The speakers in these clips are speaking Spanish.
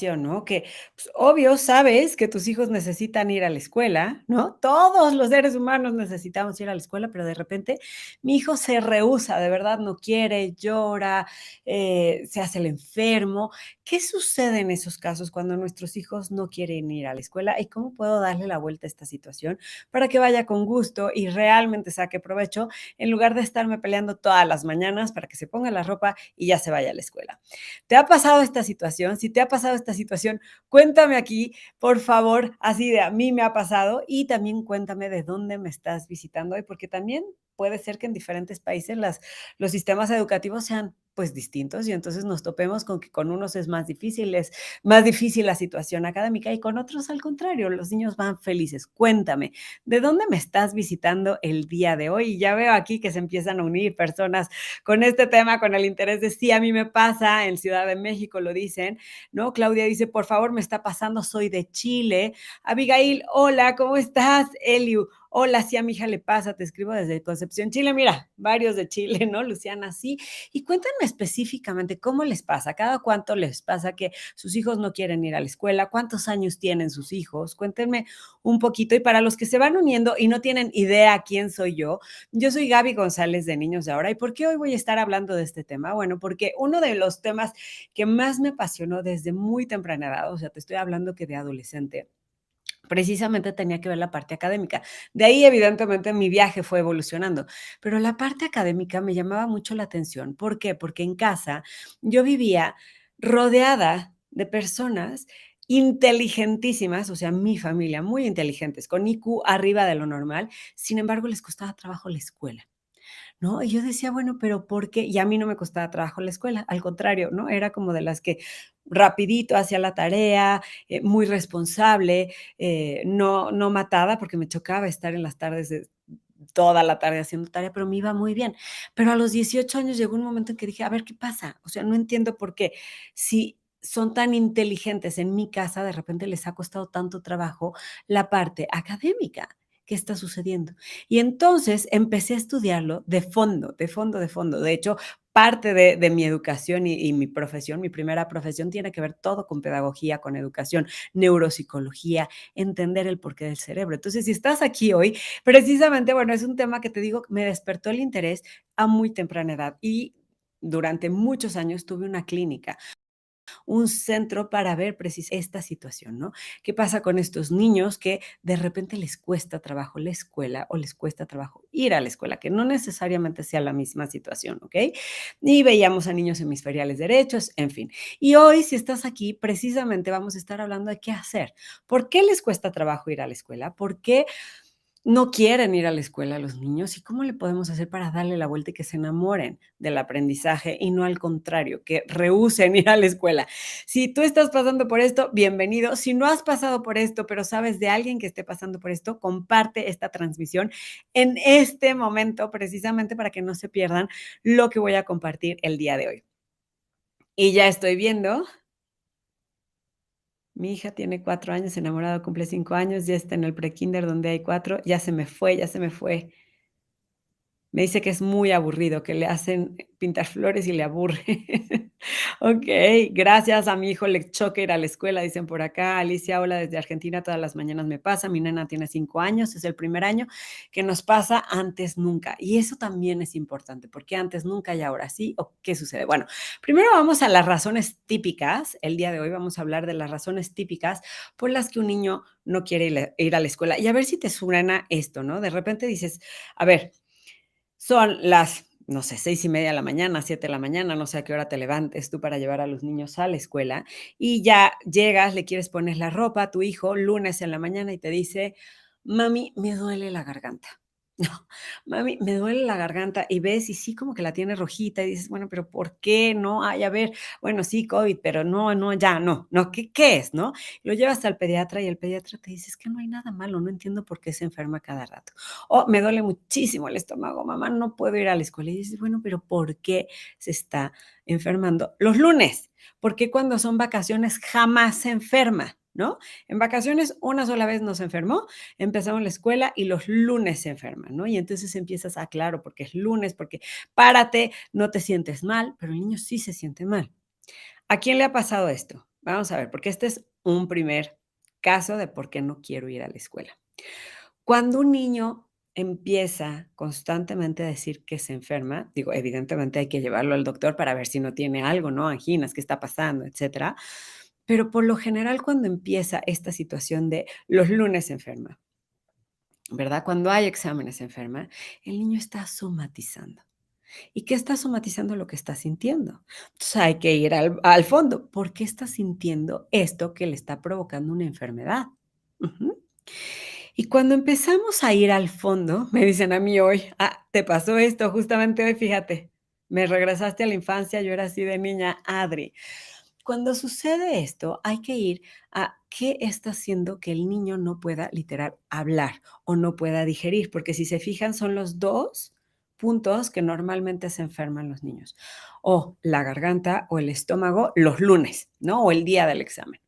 situación, ¿no? Que, pues, obvio, sabes que tus hijos necesitan ir a la escuela, ¿no? Todos los seres humanos necesitamos ir a la escuela, pero de repente mi hijo se rehúsa, de verdad no quiere, llora, se hace el enfermo. ¿Qué sucede en esos casos cuando nuestros hijos no quieren ir a la escuela? ¿Y cómo puedo darle la vuelta a esta situación para que vaya con gusto y realmente saque provecho en lugar de estarme peleando todas las mañanas para que se ponga la ropa y ya se vaya a la escuela? ¿Te ha pasado esta situación? Si te ha pasado esta situación, cuéntame aquí, por favor, así de a mí me ha pasado y también cuéntame de dónde me estás visitando hoy, porque también puede ser que en diferentes países los sistemas educativos sean pues distintos y entonces nos topemos con que con unos es más difícil la situación académica y con otros al contrario, los niños van felices. Cuéntame, ¿de dónde me estás visitando el día de hoy? Y ya veo aquí que se empiezan a unir personas con este tema, con el interés de sí, a mí me pasa, en Ciudad de México lo dicen, ¿no? Claudia dice, por favor, me está pasando, soy de Chile. Abigail, hola, ¿cómo estás? Eliu, hola, sí, a mi hija le pasa, te escribo desde Concepción, Chile. Mira, varios de Chile, ¿no? Luciana, sí. Y cuéntame específicamente cómo les pasa, cada cuánto les pasa que sus hijos no quieren ir a la escuela, cuántos años tienen sus hijos, cuéntenme un poquito. Y para los que se van uniendo y no tienen idea quién soy yo soy Gaby González de Niños de Ahora. ¿Y por qué hoy voy a estar hablando de este tema? Bueno, porque uno de los temas que más me apasionó desde muy temprana edad, o sea, te estoy hablando que de adolescente, precisamente tenía que ver la parte académica. De ahí, evidentemente, mi viaje fue evolucionando, pero la parte académica me llamaba mucho la atención. ¿Por qué? Porque en casa yo vivía rodeada de personas inteligentísimas, o sea, mi familia, muy inteligentes, con IQ arriba de lo normal, sin embargo, les costaba trabajo la escuela. ¿No? Y yo decía, bueno, pero ¿por qué? Y a mí no me costaba trabajo la escuela, al contrario, ¿no? Era como de las que rapidito hacía la tarea, muy responsable, no matada, porque me chocaba estar en las tardes toda la tarde haciendo tarea, pero me iba muy bien. Pero a los 18 años llegó un momento en que dije, a ver, ¿qué pasa? O sea, no entiendo por qué. Si son tan inteligentes en mi casa, de repente les ha costado tanto trabajo la parte académica. ¿Qué está sucediendo? Y entonces empecé a estudiarlo de fondo, de fondo, de fondo. De hecho, parte de mi educación y mi profesión, mi primera profesión, tiene que ver todo con pedagogía, con educación, neuropsicología, entender el porqué del cerebro. Entonces, si estás aquí hoy, precisamente, bueno, es un tema que te digo, me despertó el interés a muy temprana edad y durante muchos años tuve una clínica, un centro para ver esta situación, ¿no? ¿Qué pasa con estos niños que de repente les cuesta trabajo la escuela o les cuesta trabajo ir a la escuela? Que no necesariamente sea la misma situación, ¿ok? Y veíamos a niños hemisferiales derechos, en fin. Y hoy, si estás aquí, precisamente vamos a estar hablando de qué hacer. ¿Por qué les cuesta trabajo ir a la escuela? ¿Por qué no quieren ir a la escuela los niños? ¿Y cómo le podemos hacer para darle la vuelta y que se enamoren del aprendizaje y no al contrario, que rehúsen ir a la escuela? Si tú estás pasando por esto, bienvenido. Si no has pasado por esto, pero sabes de alguien que esté pasando por esto, comparte esta transmisión en este momento precisamente para que no se pierdan lo que voy a compartir el día de hoy. Y ya estoy viendo, mi hija tiene 4 años, enamorado, cumple 5 años, ya está en el prekinder donde hay 4, ya se me fue, ya se me fue. Me dice que es muy aburrido, que le hacen pintar flores y le aburre. Okey, gracias, a mi hijo le choca ir a la escuela, dicen por acá. Alicia, hola desde Argentina, todas las mañanas me pasa. Mi nena tiene 5 años, es el primer año que nos pasa, antes nunca. Y eso también es importante, ¿por qué antes nunca y ahora sí? ¿O qué sucede? Bueno, primero vamos a las razones típicas. El día de hoy vamos a hablar de las razones típicas por las que un niño no quiere ir a la escuela. Y a ver si te suena esto, ¿no? De repente dices, a ver, son las, no sé, 6:30 de la mañana, 7 de la mañana, no sé a qué hora te levantes tú para llevar a los niños a la escuela, y ya llegas, le quieres poner la ropa a tu hijo, lunes en la mañana, y te dice: "Mami, me duele la garganta". No, mami, me duele la garganta, y ves, y sí, como que la tiene rojita, y dices: "Bueno, pero, ¿por qué? No, ay, a ver, bueno, sí, COVID, pero no, no, ya, no, no, ¿qué es?", ¿no? Lo llevas al pediatra y el pediatra te dice: "Es que no hay nada malo, no entiendo por qué se enferma cada rato". O me duele muchísimo el estómago, mamá, no puedo ir a la escuela. Y dices, bueno, pero ¿por qué se está enfermando los lunes? ¿Por qué cuando son vacaciones jamás se enferma? ¿No? En vacaciones una sola vez nos enfermó, empezamos la escuela y los lunes se enferman, ¿no? Y entonces empiezas, claro, porque es lunes, porque párate, no te sientes mal, pero el niño sí se siente mal. ¿A quién le ha pasado esto? Vamos a ver, porque este es un primer caso de por qué no quiero ir a la escuela. Cuando un niño empieza constantemente a decir que se enferma, digo, evidentemente hay que llevarlo al doctor para ver si no tiene algo, ¿no? Anginas, qué está pasando, etcétera. Pero por lo general, cuando empieza esta situación de los lunes se enferma, ¿verdad? Cuando hay exámenes se enferma, el niño está somatizando. ¿Y qué está somatizando? Lo que está sintiendo. Entonces hay que ir al fondo. ¿Por qué está sintiendo esto que le está provocando una enfermedad? Ujú. Y cuando empezamos a ir al fondo, me dicen a mí hoy: "Ah, te pasó esto justamente hoy, fíjate, me regresaste a la infancia, yo era así de niña, Adri". Cuando sucede esto, hay que ir a qué está haciendo que el niño no pueda literal hablar o no pueda digerir, porque si se fijan son los 2 puntos que normalmente se enferman los niños, o la garganta o el estómago los lunes, ¿no? O el día del examen.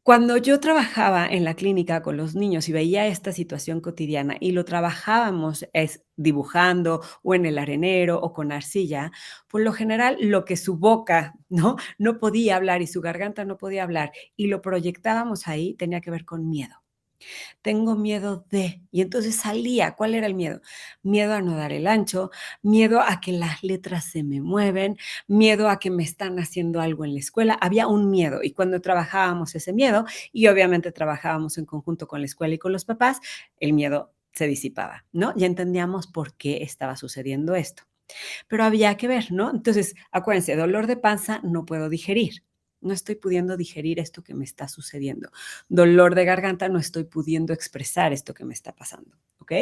Cuando yo trabajaba en la clínica con los niños y veía esta situación cotidiana y lo trabajábamos dibujando o en el arenero o con arcilla, por lo general lo que su boca, ¿no? No podía hablar y su garganta no podía hablar y lo proyectábamos ahí tenía que ver con miedo. Tengo miedo de, y entonces salía, ¿cuál era el miedo? Miedo a no dar el ancho, miedo a que las letras se me mueven, miedo a que me están haciendo algo en la escuela, había un miedo y cuando trabajábamos ese miedo y obviamente trabajábamos en conjunto con la escuela y con los papás, el miedo se disipaba, ¿no? Ya entendíamos por qué estaba sucediendo esto. Pero había que ver, ¿no? Entonces, acuérdense, dolor de panza, no puedo digerir. No estoy pudiendo digerir esto que me está sucediendo. Dolor de garganta, no estoy pudiendo expresar esto que me está pasando, ¿ok?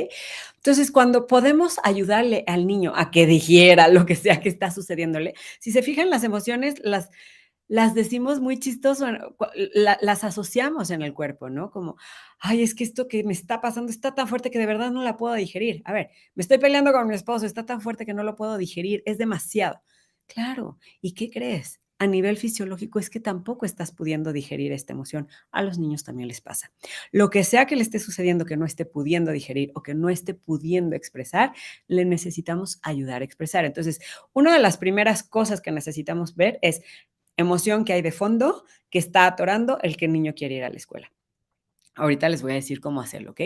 Entonces, cuando podemos ayudarle al niño a que digiera lo que sea que está sucediéndole, si se fijan las emociones, las decimos muy chistoso, las asociamos en el cuerpo, ¿no? Como, ay, es que esto que me está pasando está tan fuerte que de verdad no la puedo digerir. A ver, me estoy peleando con mi esposo, está tan fuerte que no lo puedo digerir, es demasiado. Claro, ¿y qué crees? A nivel fisiológico es que tampoco estás pudiendo digerir esta emoción. A los niños también les pasa. Lo que sea que le esté sucediendo que no esté pudiendo digerir o que no esté pudiendo expresar, le necesitamos ayudar a expresar. Entonces, una de las primeras cosas que necesitamos ver es emoción que hay de fondo que está atorando el que el niño quiere ir a la escuela. Ahorita les voy a decir cómo hacerlo, ¿ok?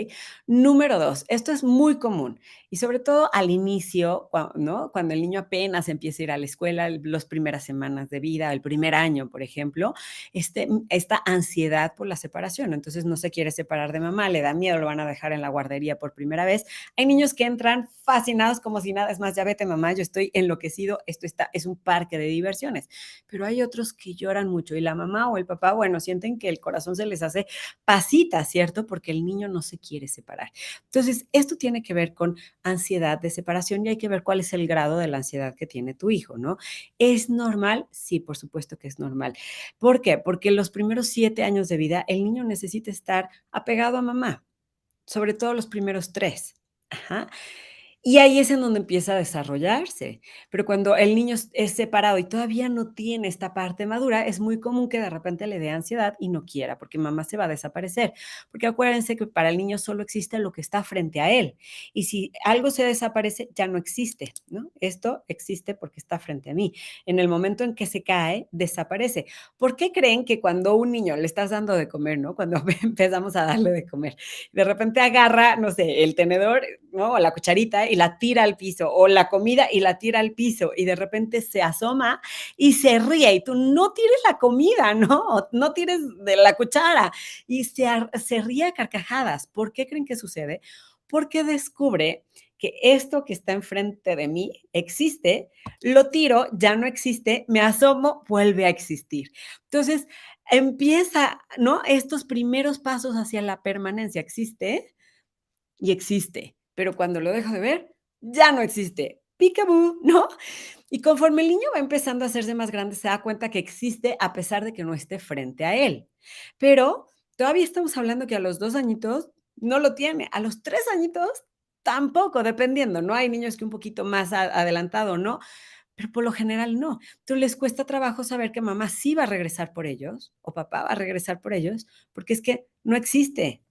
Número 2, esto es muy común y sobre todo al inicio, ¿no? Cuando el niño apenas empieza a ir a la escuela, las primeras semanas de vida, el primer año, por ejemplo, esta ansiedad por la separación. Entonces no se quiere separar de mamá, le da miedo, lo van a dejar en la guardería por primera vez. Hay niños que entran fascinados como si nada, es más, ya vete mamá, yo estoy enloquecido, es un parque de diversiones. Pero hay otros que lloran mucho y la mamá o el papá, bueno, sienten que el corazón se les hace pasita, ¿cierto? Porque el niño no se quiere separar. Entonces, esto tiene que ver con ansiedad de separación y hay que ver cuál es el grado de la ansiedad que tiene tu hijo, ¿no? ¿Es normal? Sí, por supuesto que es normal. ¿Por qué? Porque los primeros 7 años de vida el niño necesita estar apegado a mamá, sobre todo los primeros 3. Ajá. Y ahí es en donde empieza a desarrollarse. Pero cuando el niño es separado y todavía no tiene esta parte madura, es muy común que de repente le dé ansiedad y no quiera, porque mamá se va a desaparecer. Porque acuérdense que para el niño solo existe lo que está frente a él. Y si algo se desaparece, ya no existe, ¿no? Esto existe porque está frente a mí. En el momento en que se cae, desaparece. ¿Por qué creen que cuando un niño le estás dando de comer, ¿no? Cuando empezamos a darle de comer, de repente agarra, no sé, el tenedor, ¿no? O la cucharita y la tira al piso, o la comida y la tira al piso, y de repente se asoma y se ríe, y tú no tires la comida, ¿no? O no tires de la cuchara, y se ríe a carcajadas. ¿Por qué creen que sucede? Porque descubre que esto que está enfrente de mí existe, lo tiro, ya no existe, me asomo, vuelve a existir. Entonces, empieza, ¿no? Estos primeros pasos hacia la permanencia. Existe y existe, pero cuando lo dejo de ver, ya no existe. Peekaboo, ¿no? Y conforme el niño va empezando a hacerse más grande, se da cuenta que existe a pesar de que no esté frente a él. Pero todavía estamos hablando que a los 2 añitos no lo tiene, a los 3 añitos tampoco, dependiendo, ¿no? Hay niños que un poquito más adelantado, ¿no? Pero por lo general no. Entonces les cuesta trabajo saber que mamá sí va a regresar por ellos o papá va a regresar por ellos, porque es que no existe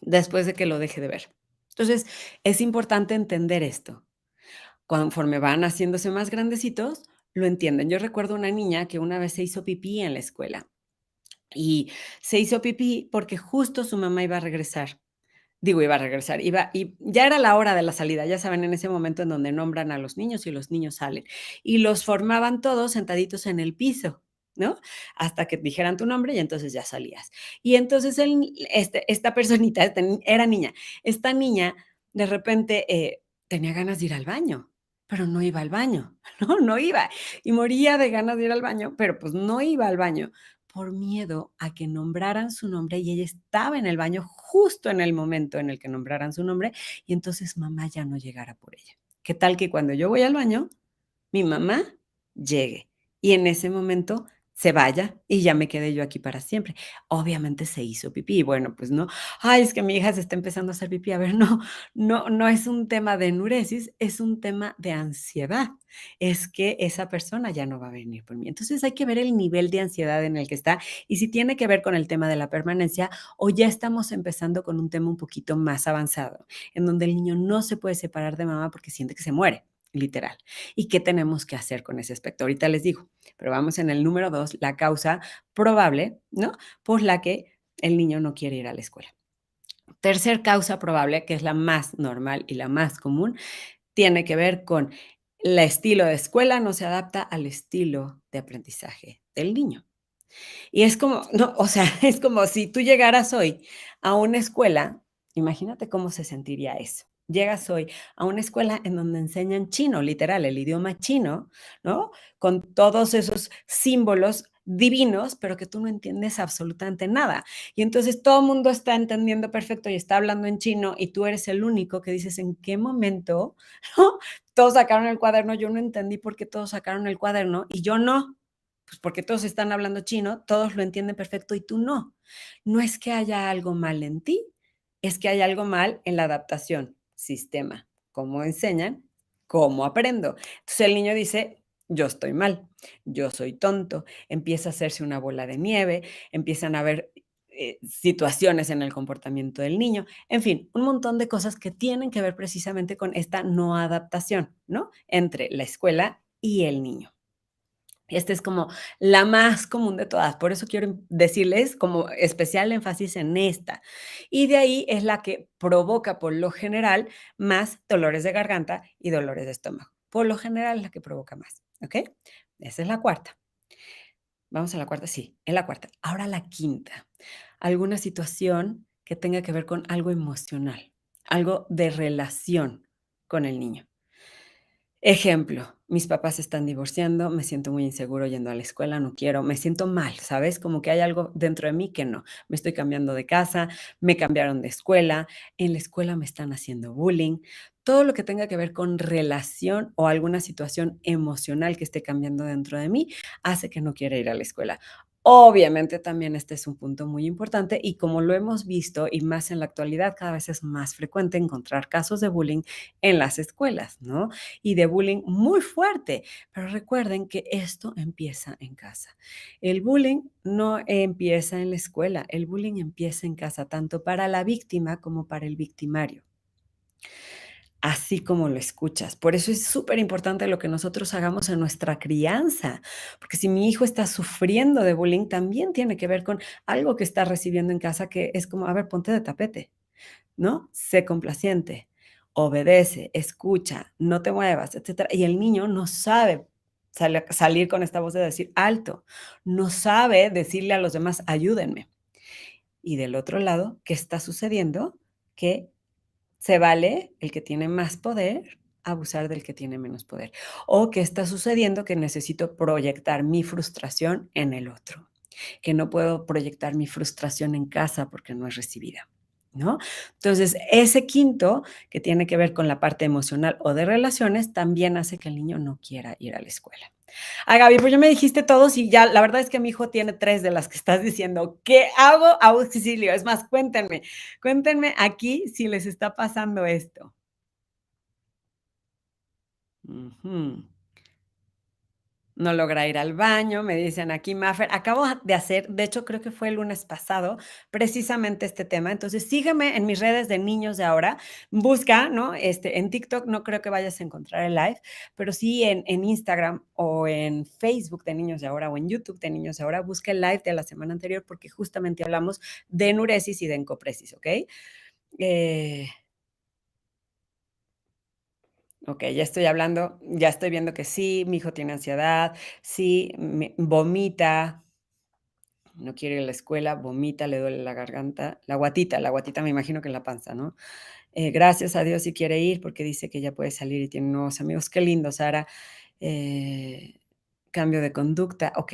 después de que lo deje de ver. Entonces, es importante entender esto. Conforme van haciéndose más grandecitos, lo entienden. Yo recuerdo una niña que una vez se hizo pipí en la escuela y se hizo pipí porque justo su mamá iba a regresar. Digo, iba a regresar, iba y ya era la hora de la salida, ya saben, en ese momento en donde nombran a los niños y los niños salen, y los formaban todos sentaditos en el piso, ¿no? Hasta que dijeran tu nombre y entonces ya salías. Y entonces esta personita, era niña, esta niña de repente, tenía ganas de ir al baño, pero no iba al baño, ¿no? No iba, y moría de ganas de ir al baño, pero, pues, no iba al baño por miedo a que nombraran su nombre y ella estaba en el baño justo en el momento en el que nombraran su nombre y entonces mamá ya no llegara por ella. ¿Qué tal que cuando yo voy al baño, mi mamá llegue y en ese momento se vaya y ya me quedé yo aquí para siempre? Obviamente se hizo pipí, bueno, pues no, ay, es que mi hija se está empezando a hacer pipí. A ver, no, no es un tema de enuresis, es un tema de ansiedad. Es que esa persona ya no va a venir por mí. Entonces hay que ver el nivel de ansiedad en el que está y si tiene que ver con el tema de la permanencia o ya estamos empezando con un tema un poquito más avanzado, en donde el niño no se puede separar de mamá porque siente que se muere, literal. ¿Y qué tenemos que hacer con ese aspecto? Ahorita les digo, pero vamos en el número 2, la causa probable, ¿no? Por la que el niño no quiere ir a la escuela. Tercer causa probable, que es la más normal y la más común, tiene que ver con el estilo de escuela no se adapta al estilo de aprendizaje del niño. Y es como, no, o sea, es como si tú llegaras hoy a una escuela, imagínate cómo se sentiría eso. Llegas hoy a una escuela en donde enseñan chino, literal, el idioma chino, ¿no? Con todos esos símbolos divinos, pero que tú no entiendes absolutamente nada. Y entonces todo el mundo está entendiendo perfecto y está hablando en chino y tú eres el único que dices, ¿en qué momento? ¿No? Todos sacaron el cuaderno, yo no entendí por qué todos sacaron el cuaderno y yo no. Pues porque todos están hablando chino, todos lo entienden perfecto y tú no. No es que haya algo mal en ti, es que hay algo mal en la adaptación, sistema, cómo enseñan, cómo aprendo. Entonces el niño dice, yo estoy mal, yo soy tonto, empieza a hacerse una bola de nieve, empiezan a haber situaciones en el comportamiento del niño, en fin, un montón de cosas que tienen que ver precisamente con esta no adaptación, ¿no? Entre la escuela y el niño. Esta es como la más común de todas, por eso quiero decirles como especial énfasis en esta. Y de ahí es la que provoca, por lo general, más dolores de garganta y dolores de estómago. Por lo general es la que provoca más, ¿ok? Esa es la cuarta. Vamos a la cuarta, sí, es la cuarta. Ahora la quinta, alguna situación que tenga que ver con algo emocional, algo de relación con el niño. Ejemplo, mis papás se están divorciando, me siento muy inseguro yendo a la escuela, no quiero, me siento mal, ¿sabes? Como que hay algo dentro de mí que no. Me estoy cambiando de casa, me cambiaron de escuela, en la escuela me están haciendo bullying. Todo lo que tenga que ver con relación o alguna situación emocional que esté cambiando dentro de mí hace que no quiera ir a la escuela. Obviamente también este es un punto muy importante y como lo hemos visto y más en la actualidad, cada vez es más frecuente encontrar casos de bullying en las escuelas, ¿no? Y de bullying muy fuerte. Pero recuerden que esto empieza en casa. El bullying no empieza en la escuela, el bullying empieza en casa, tanto para la víctima como para el victimario. Así como lo escuchas. Por eso es súper importante lo que nosotros hagamos en nuestra crianza, porque si mi hijo está sufriendo de bullying, también tiene que ver con algo que está recibiendo en casa que es como, a ver, ponte de tapete. ¿No? Sé complaciente, obedece, escucha, no te muevas, etcétera. Y el niño no sabe salir con esta voz de decir alto, no sabe decirle a los demás, ayúdenme. Y del otro lado, ¿qué está sucediendo? Que se vale el que tiene más poder abusar del que tiene menos poder. O que está sucediendo que necesito proyectar mi frustración en el otro, que no puedo proyectar mi frustración en casa porque no es recibida, ¿no? Entonces, ese quinto, que tiene que ver con la parte emocional o de relaciones, también hace que el niño no quiera ir a la escuela. Ah, Gaby, pues ya me dijiste todos y ya, la verdad es que mi hijo tiene 3 de las que estás diciendo. ¿Qué hago? Auxilio. Es más, cuéntenme aquí si les está pasando esto. Ujú. no logra ir al baño, me dicen aquí Mafer, acabo de hacer, de hecho creo que fue el lunes pasado, precisamente este tema, entonces sígueme en mis redes de niños de ahora, busca, ¿no? En TikTok no creo que vayas a encontrar el live, pero sí en Instagram o en Facebook de niños de ahora o en YouTube de niños de ahora, busca el live de la semana anterior porque justamente hablamos de enuresis y de encopresis, ¿ok? Eh, ok, ya estoy hablando, ya estoy viendo que sí, mi hijo tiene ansiedad, sí, vomita, no quiere ir a la escuela, vomita, le duele la garganta, la guatita me imagino que en la panza, ¿no? Gracias a Dios sí quiere ir porque dice que ya puede salir y tiene nuevos amigos. Qué lindo, Sara. Eh, Cambio de conducta. Ok.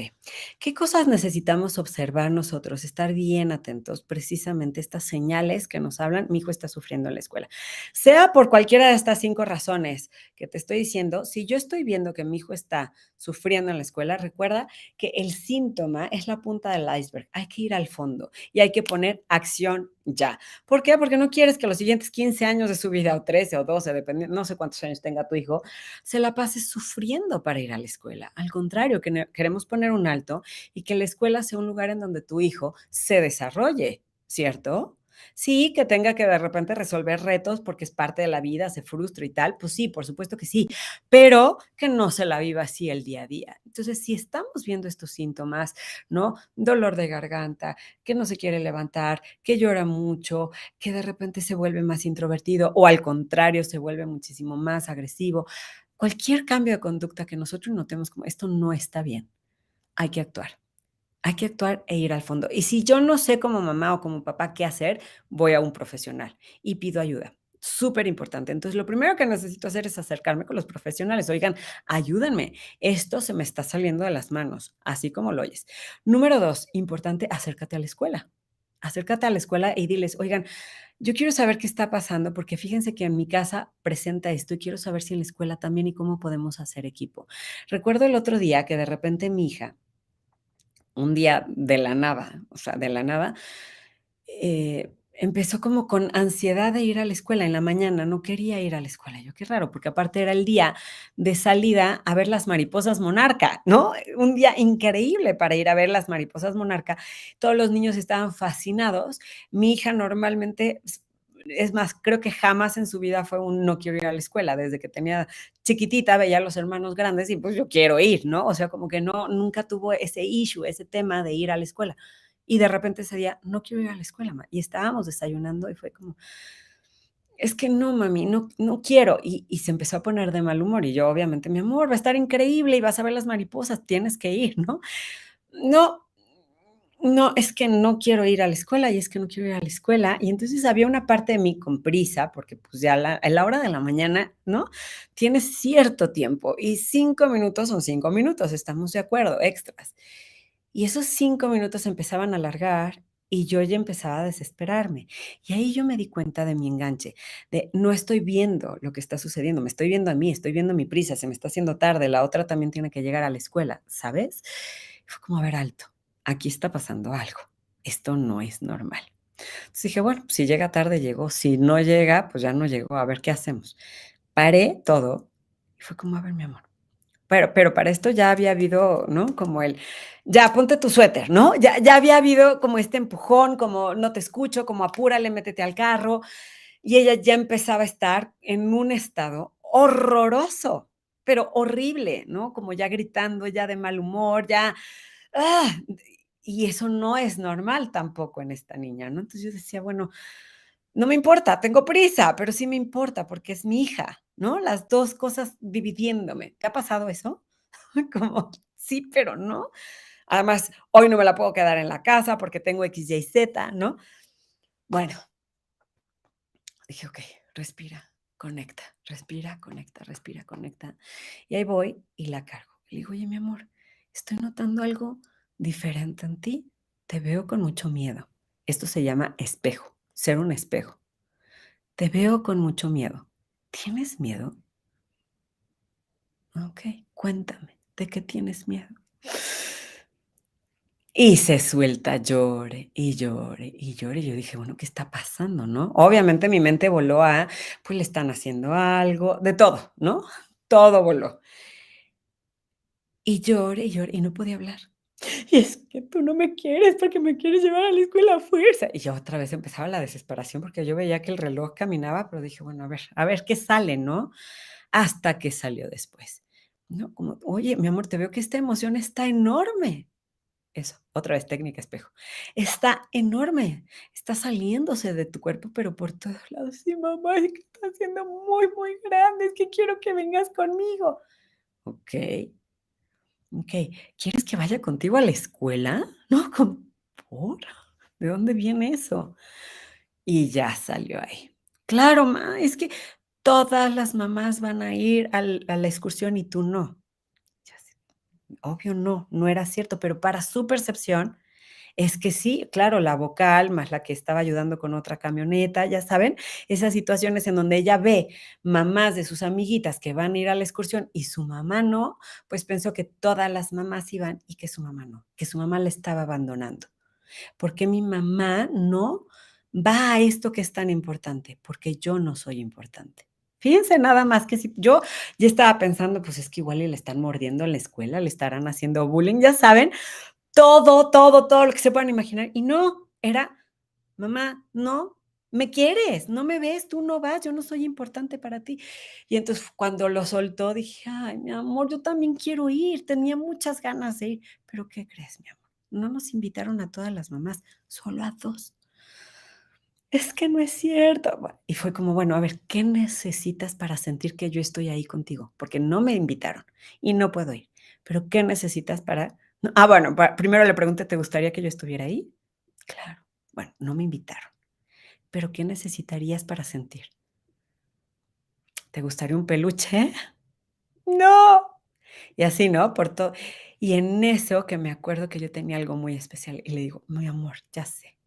¿Qué cosas necesitamos observar nosotros? Estar bien atentos. Precisamente estas señales que nos hablan, mi hijo está sufriendo en la escuela. Sea por cualquiera de estas 5 razones que te estoy diciendo, si yo estoy viendo que mi hijo está sufriendo en la escuela, recuerda que el síntoma es la punta del iceberg. Hay que ir al fondo y hay que poner acción ya. ¿Por qué? Porque no quieres que los siguientes 15 años de su vida, o 13 o 12, dependiendo, no sé cuántos años tenga tu hijo, se la pase sufriendo para ir a la escuela. Al contrario, que queremos poner un alto y que la escuela sea un lugar en donde tu hijo se desarrolle, ¿cierto? Sí, que tenga que de repente resolver retos porque es parte de la vida, se frustra y tal, pues sí, por supuesto que sí, pero que no se la viva así el día a día. Entonces, si estamos viendo estos síntomas, ¿no? Dolor de garganta, que no se quiere levantar, que llora mucho, que de repente se vuelve más introvertido o al contrario, se vuelve muchísimo más agresivo. Cualquier cambio de conducta que nosotros notemos como esto no está bien, hay que actuar. Hay que actuar e ir al fondo. Y si yo no sé como mamá o como papá qué hacer, voy a un profesional y pido ayuda. Súper importante. Entonces, lo primero que necesito hacer es acercarme con los profesionales. Oigan, ayúdenme. Esto se me está saliendo de las manos, así como lo oyes. Número 2, importante, acércate a la escuela. Acércate a la escuela y diles, oigan, yo quiero saber qué está pasando porque fíjense que en mi casa presenta esto y quiero saber si en la escuela también y cómo podemos hacer equipo. Recuerdo el otro día que de repente mi hija un día de la nada, o sea, de la nada, empezó como con ansiedad de ir a la escuela en la mañana, no quería ir a la escuela. Yo, qué raro, porque aparte era el día de salida a ver las mariposas monarca, ¿no? Un día increíble para ir a ver las mariposas monarca. Todos los niños estaban fascinados. Mi hija normalmente, es más, creo que jamás en su vida fue un no quiero ir a la escuela. Desde que tenía chiquitita veía a los hermanos grandes y pues yo quiero ir, ¿no? O sea, como que no, nunca tuvo ese issue, ese tema de ir a la escuela. Y de repente ese día, no quiero ir a la escuela, ma. Y estábamos desayunando y fue como, es que no, mami, no, no quiero. Y se empezó a poner de mal humor. Y yo, obviamente, mi amor, va a estar increíble y vas a ver las mariposas, tienes que ir, ¿no? No, no, es que no quiero ir a la escuela y es que no quiero ir a la escuela. Y entonces había una parte de mí con prisa, porque pues ya a la hora de la mañana, ¿no? Tienes cierto tiempo y 5 minutos son 5 minutos, estamos de acuerdo, extras. Y esos 5 minutos empezaban a alargar y yo ya empezaba a desesperarme. Y ahí yo me di cuenta de mi enganche, de no estoy viendo lo que está sucediendo, me estoy viendo a mí, estoy viendo mi prisa, se me está haciendo tarde, la otra también tiene que llegar a la escuela, ¿sabes? Fue como, a ver, alto, aquí está pasando algo, esto no es normal. Entonces dije, bueno, si llega tarde, llegó, si no llega, pues ya no llegó, a ver qué hacemos. Paré todo y fue como, a ver, mi amor, pero para esto ya había habido, ¿no? Como el, ya ponte tu suéter, ¿no? Ya había habido como este empujón, como no te escucho, como apúrale, métete al carro. Y ella ya empezaba a estar en un estado horroroso, pero horrible, ¿no? Como ya gritando, ya de mal humor, ya, ¡ah! Y eso no es normal tampoco en esta niña, ¿no? Entonces yo decía, bueno, no me importa, tengo prisa, pero sí me importa porque es mi hija, ¿no? Las 2 cosas dividiéndome. ¿Te ha pasado eso? Como, sí, pero no. Además, hoy no me la puedo quedar en la casa porque tengo X, Y, Z, ¿no? Bueno, dije: "Okey, respira, conecta, respira, conecta, respira, conecta". Y ahí voy y la cargo. Le digo: "Oye, mi amor, estoy notando algo diferente en ti. Te veo con mucho miedo". Esto se llama espejo, ser un espejo. Te veo con mucho miedo. ¿Tienes miedo? Okey, cuéntame, ¿de qué tienes miedo? Y se suelta, llore, y llore, y llore. Y yo dije: "Bueno, ¿qué está pasando?", ¿no? Obviamente mi mente voló a, pues, le están haciendo algo, de todo, ¿no? Todo voló. y lloré, y no podía hablar. Y es que tú no me quieres porque me quieres llevar a la escuela a fuerza. Y ya otra vez empezaba la desesperación porque yo veía que el reloj caminaba, pero dije, bueno, a ver qué sale, ¿no? Hasta que salió después, ¿no? Como, oye, mi amor, te veo que esta emoción está enorme. Eso, otra vez técnica espejo. Está enorme, está saliéndose de tu cuerpo, pero por todos lados. Sí, mamá, es que está haciendo muy, muy grande, es que quiero que vengas conmigo. Ok, ok. ¿Quieres que vaya contigo a la escuela? No, ¿por? ¿De dónde viene eso? Y ya salió ahí. Claro, ma, es que todas las mamás van a ir a la excursión y tú no. Ya sé, obvio no, no era cierto, pero para su percepción es que sí, claro, la vocal, más la que estaba ayudando con otra camioneta, ya saben, esas situaciones en donde ella ve mamás de sus amiguitas que van a ir a la excursión y su mamá no, pues pensó que todas las mamás iban y que su mamá no, que su mamá la estaba abandonando. ¿Por qué mi mamá no va a esto que es tan importante? Porque yo no soy importante. Fíjense nada más que si yo ya estaba pensando, pues es que igual y le están mordiendo en la escuela, le estarán haciendo bullying, ya saben, todo lo que se puedan imaginar. Y no, era: "Mamá, no, me quieres, no me ves, tú no vas, yo no soy importante para ti". Y entonces, cuando lo soltó, dije: "Ay, mi amor, yo también quiero ir, tenía muchas ganas de ir". ¿Pero qué crees, mi amor? No nos invitaron a todas las mamás, solo a 2. Es que no es cierto. Y fue como, bueno, a ver, ¿qué necesitas para sentir que yo estoy ahí contigo? Porque no me invitaron y no puedo ir. Pero, ¿qué necesitas para? No, bueno, primero le pregunté, ¿te gustaría que yo estuviera ahí? Claro. Bueno, no me invitaron. Pero, ¿qué necesitarías para sentir? ¿Te gustaría un peluche? No. Y así, ¿no? Por todo. Y en eso que me acuerdo que yo tenía algo muy especial y le digo, mi amor, ya sé,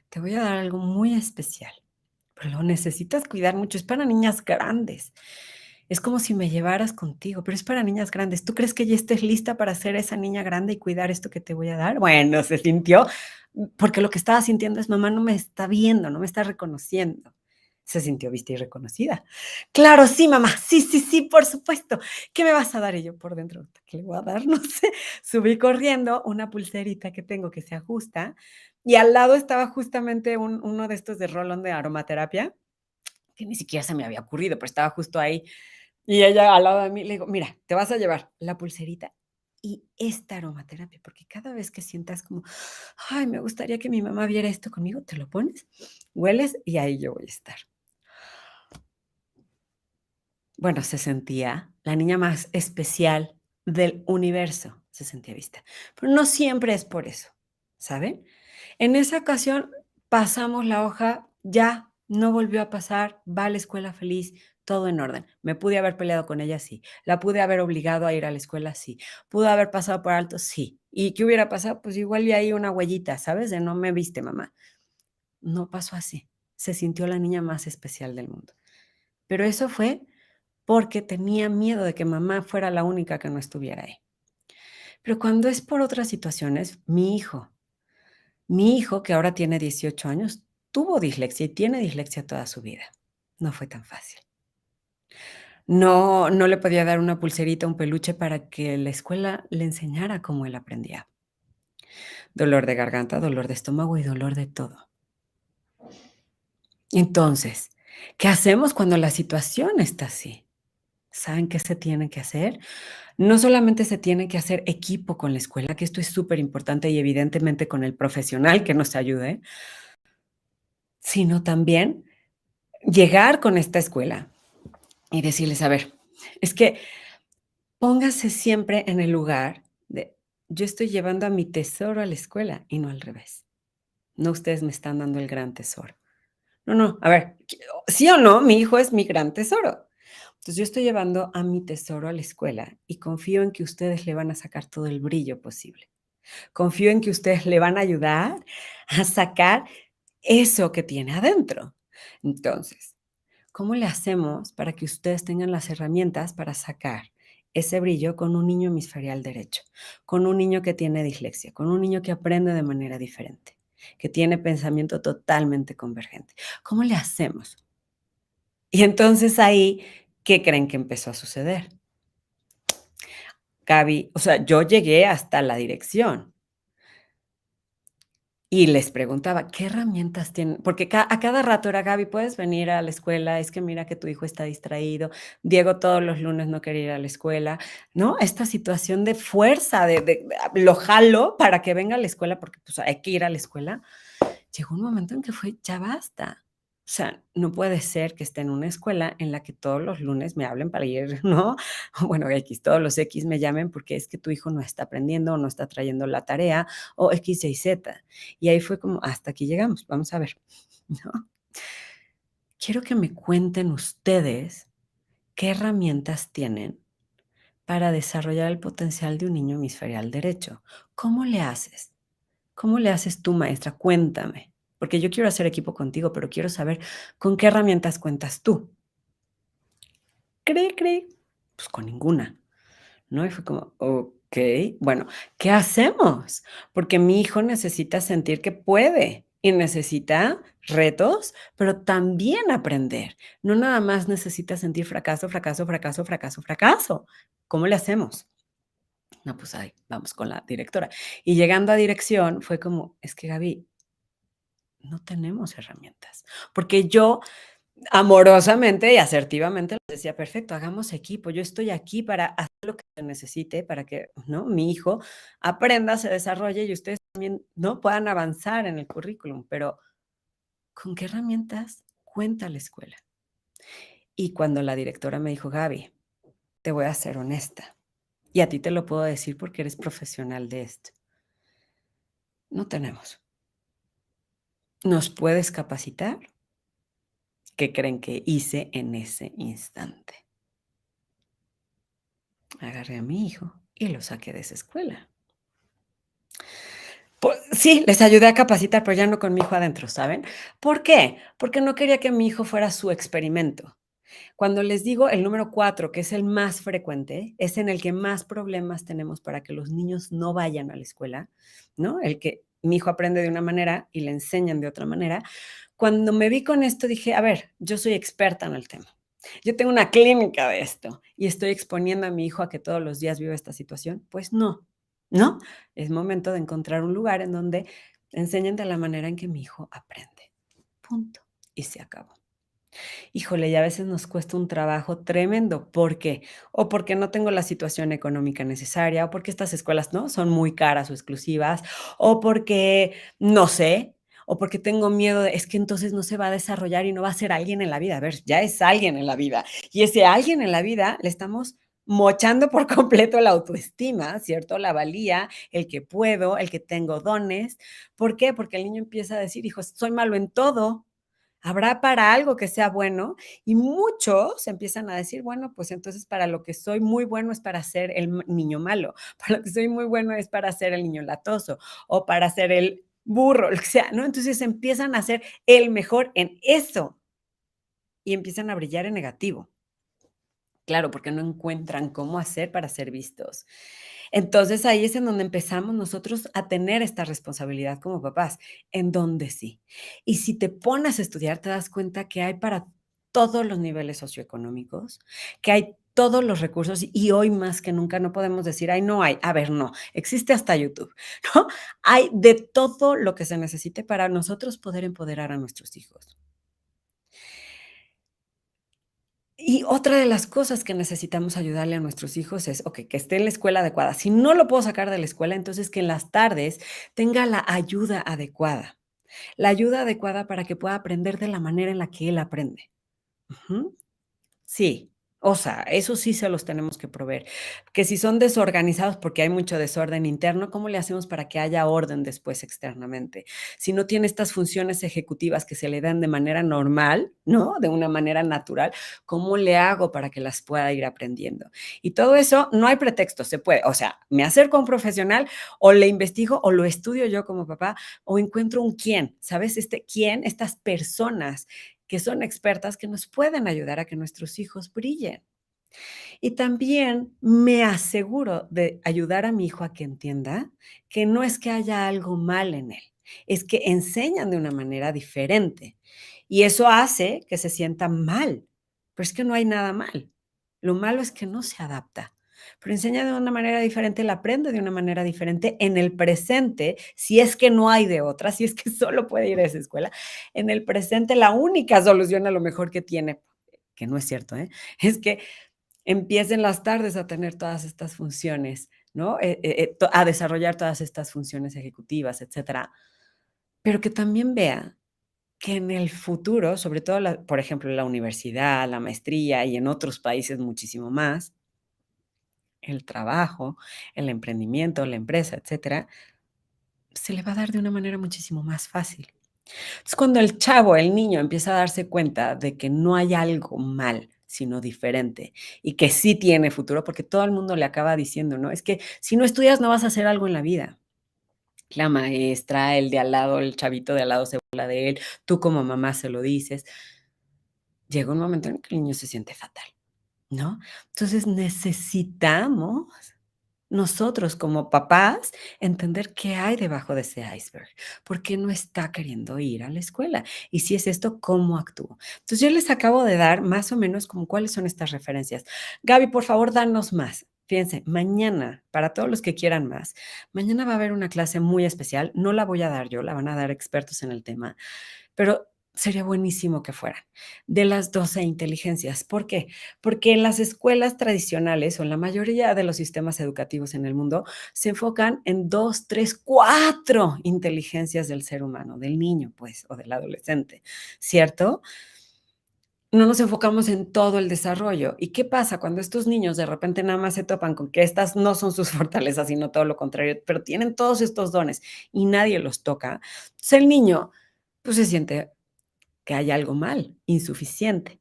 te voy a dar algo muy especial. Pero lo necesitas cuidar mucho, es para niñas grandes. Es como si me llevaras contigo, pero es para niñas grandes. ¿Tú crees que ya estés lista para ser esa niña grande y cuidar esto que te voy a dar? Bueno, se sintió, porque lo que estaba sintiendo es, mamá no me está viendo, no me está reconociendo. Se sintió vista y reconocida. Claro, sí, mamá, sí, sí, sí, por supuesto. ¿Qué me vas a dar? Y yo por dentro, ¿qué le voy a dar? No sé. Subí corriendo una pulserita que tengo que se ajusta y al lado estaba justamente uno de estos de rolón de aromaterapia, que ni siquiera se me había ocurrido, pero estaba justo ahí. Y ella al lado de mí, le digo: "Mira, te vas a llevar la pulserita y esta aromaterapia, porque cada vez que sientas como, ay, me gustaría que mi mamá viera esto conmigo, te lo pones, hueles y ahí yo voy a estar". Bueno, se sentía la niña más especial del universo, se sentía vista. Pero no siempre es por eso, ¿saben? En esa ocasión pasamos la hoja, ya no volvió a pasar, va a la escuela feliz, todo en orden. Me pude haber peleado con ella, sí. La pude haber obligado a ir a la escuela, sí. Pudo haber pasado por alto, sí. ¿Y qué hubiera pasado? Pues igual y ahí una huellita, ¿sabes? De no me viste, mamá. No pasó así. Se sintió la niña más especial del mundo. Pero eso fue porque tenía miedo de que mamá fuera la única que no estuviera ahí. Pero cuando es por otras situaciones, mi hijo, que ahora tiene 18 años, tuvo dislexia y tiene dislexia toda su vida. No fue tan fácil. No, no le podía dar una pulserita, un peluche para que la escuela le enseñara cómo él aprendía. Dolor de garganta, dolor de estómago y dolor de todo. Entonces, ¿qué hacemos cuando la situación está así? ¿Saben qué se tiene que hacer? No solamente se tiene que hacer equipo con la escuela, que esto es súper importante y evidentemente con el profesional que nos ayude, sino también llegar con esta escuela y decirles, a ver, es que póngase siempre en el lugar de, yo estoy llevando a mi tesoro a la escuela y no al revés. No ustedes me están dando el gran tesoro. No, no, a ver, sí o no, mi hijo es mi gran tesoro. Entonces yo estoy llevando a mi tesoro a la escuela y confío en que ustedes le van a sacar todo el brillo posible. Confío en que ustedes le van a ayudar a sacar eso que tiene adentro. Entonces, ¿cómo le hacemos para que ustedes tengan las herramientas para sacar ese brillo con un niño hemisferial derecho, con un niño que tiene dislexia, con un niño que aprende de manera diferente, que tiene pensamiento totalmente convergente? ¿Cómo le hacemos? Y entonces ahí, ¿qué creen que empezó a suceder? Gaby, o sea, yo llegué hasta la dirección y les preguntaba: "¿Qué herramientas tienen?". Porque a cada rato era: "Gaby, ¿puedes venir a la escuela? Es que mira que tu hijo está distraído. Diego todos los lunes no quiere ir a la escuela", ¿no? Esta situación de fuerza, lo jalo para que venga a la escuela porque, pues, hay que ir a la escuela. Llegó un momento en que fue: "Ya basta". O sea, no puede ser que esté en una escuela en la que todos los lunes me hablen para ir, ¿no? O bueno, equis, todos los equis me llamen porque es que tu hijo no está aprendiendo o no está trayendo la tarea o equis, y zeta. Y ahí fue como: "Hasta aquí llegamos, vamos a ver", ¿no? Quiero que me cuenten ustedes qué herramientas tienen para desarrollar el potencial de un niño hemisferial derecho. ¿Cómo le haces? ¿Cómo le haces tú, maestra? Cuéntame, porque yo quiero hacer equipo contigo, pero quiero saber con qué herramientas cuentas tú. Cri, cri. Pues con ninguna, ¿no? Y fue como, okey, bueno, ¿qué hacemos? Porque mi hijo necesita sentir que puede y necesita retos, pero también aprender. No nada más necesita sentir fracaso, fracaso, fracaso, fracaso, fracaso. ¿Cómo le hacemos? No, pues ahí vamos con la directora. Y llegando a dirección fue como, es que Gaby, no tenemos herramientas, porque yo amorosamente y asertivamente les decía: "Perfecto, hagamos equipo, yo estoy aquí para hacer lo que se necesite para que, ¿no?, mi hijo aprenda, se desarrolle y ustedes también, ¿no?, puedan avanzar en el currículum", pero, ¿con qué herramientas cuenta la escuela? Y cuando la directora me dijo: "Gaby, te voy a ser honesta, y a ti te lo puedo decir porque eres profesional de esto, no tenemos, ¿nos puedes capacitar?". ¿Qué creen que hice en ese instante? Agarré a mi hijo y lo saqué de esa escuela. Pues sí, les ayudé a capacitar, pero ya no con mi hijo adentro, ¿saben? ¿Por qué? Porque no quería que mi hijo fuera su experimento. Cuando les digo el número 4, que es el más frecuente, es en el que más problemas tenemos para que los niños no vayan a la escuela, ¿no? El que mi hijo aprende de una manera y le enseñan de otra manera. Cuando me vi con esto dije: "A ver, yo soy experta en el tema. Yo tengo una clínica de esto y estoy exponiendo a mi hijo a que todos los días viva esta situación". Pues no, ¿no? Es momento de encontrar un lugar en donde enseñen de la manera en que mi hijo aprende. Punto. Y se acabó. Híjole, y a veces nos cuesta un trabajo tremendo. ¿Por qué? O porque no tengo la situación económica necesaria, o porque estas escuelas, ¿no?, son muy caras o exclusivas, o porque no sé, o porque tengo miedo de, es que entonces no se va a desarrollar y no va a ser alguien en la vida. A ver, ya es alguien en la vida. Y ese alguien en la vida le estamos mochando por completo la autoestima, ¿cierto? La valía, el que puedo, el que tengo dones. ¿Por qué? Porque el niño empieza a decir: "Hijo, soy malo en todo. ¿Habrá para algo que sea bueno?". Y muchos empiezan a decir: "Bueno, pues entonces para lo que soy muy bueno es para ser el niño malo, para lo que soy muy bueno es para ser el niño latoso o para ser el burro", lo que sea, ¿no? Entonces empiezan a ser el mejor en eso y empiezan a brillar en negativo. Claro, porque no encuentran cómo hacer para ser vistos. Entonces, ahí es en donde empezamos nosotros a tener esta responsabilidad como papás, en donde sí. Y si te pones a estudiar, te das cuenta que hay para todos los niveles socioeconómicos, que hay todos los recursos, y hoy más que nunca no podemos decir: "Ay, no hay". A ver, no, existe hasta YouTube, ¿no? Hay de todo lo que se necesite para nosotros poder empoderar a nuestros hijos. Y otra de las cosas que necesitamos ayudarle a nuestros hijos es, okey, que esté en la escuela adecuada. Si no lo puedo sacar de la escuela, entonces que en las tardes tenga la ayuda adecuada. La ayuda adecuada para que pueda aprender de la manera en la que él aprende. Ujú. Sí, o sea, eso sí se los tenemos que proveer. Que si son desorganizados, porque hay mucho desorden interno, ¿cómo le hacemos para que haya orden después externamente? Si no tiene estas funciones ejecutivas que se le dan de manera normal, ¿no? De una manera natural, ¿cómo le hago para que las pueda ir aprendiendo? Y todo eso, no hay pretexto, se puede. O sea, me acerco a un profesional o le investigo o lo estudio yo como papá o encuentro un quién, ¿sabes? Este quién, estas personas que son expertas que nos pueden ayudar a que nuestros hijos brillen. Y también me aseguro de ayudar a mi hijo a que entienda que no es que haya algo mal en él, es que enseñan de una manera diferente. Y eso hace que se sienta mal, pero es que no hay nada mal. Lo malo es que no se adapta. pero enseña de una manera diferente, él aprende de una manera diferente en el presente, si es que no hay de otra, si es que solo puede ir a esa escuela. En el presente, la única solución a lo mejor que tiene, que no es cierto, ¿eh? Es que empiece en las tardes a tener todas estas funciones, ¿no? A desarrollar todas estas funciones ejecutivas, etcétera. Pero que también vea que en el futuro, sobre todo, por ejemplo, en la universidad, la maestría y en otros países muchísimo más, el trabajo, el emprendimiento, la empresa, etcétera, se le va a dar de una manera muchísimo más fácil. Es cuando el chavo, el niño, empieza a darse cuenta de que no hay algo mal, sino diferente, y que sí tiene futuro, porque todo el mundo le acaba diciendo, ¿no? Es que si no estudias no vas a hacer algo en la vida. La maestra, el de al lado, el chavito de al lado se burla de él, tú como mamá se lo dices. Llega un momento en que el niño se siente fatal, ¿no? Entonces necesitamos nosotros como papás entender qué hay debajo de ese iceberg, por qué no está queriendo ir a la escuela y si es esto, cómo actúo. Entonces yo les acabo de dar más o menos como cuáles son estas referencias. Gaby, por favor, danos más. Fíjense, mañana, para todos los que quieran más, mañana va a haber una clase muy especial. No la voy a dar yo, la van a dar expertos en el tema, pero sería buenísimo que fueran, de las 12 inteligencias. ¿Por qué? Porque en las escuelas tradicionales, o en la mayoría de los sistemas educativos en el mundo, se enfocan en 2, 3, 4 inteligencias del ser humano, del niño, pues, o del adolescente, ¿cierto? No nos enfocamos en todo el desarrollo. ¿Y qué pasa cuando estos niños de repente nada más se topan con que estas no son sus fortalezas, sino todo lo contrario, pero tienen todos estos dones y nadie los toca? Entonces el niño, pues, se siente que hay algo mal, insuficiente.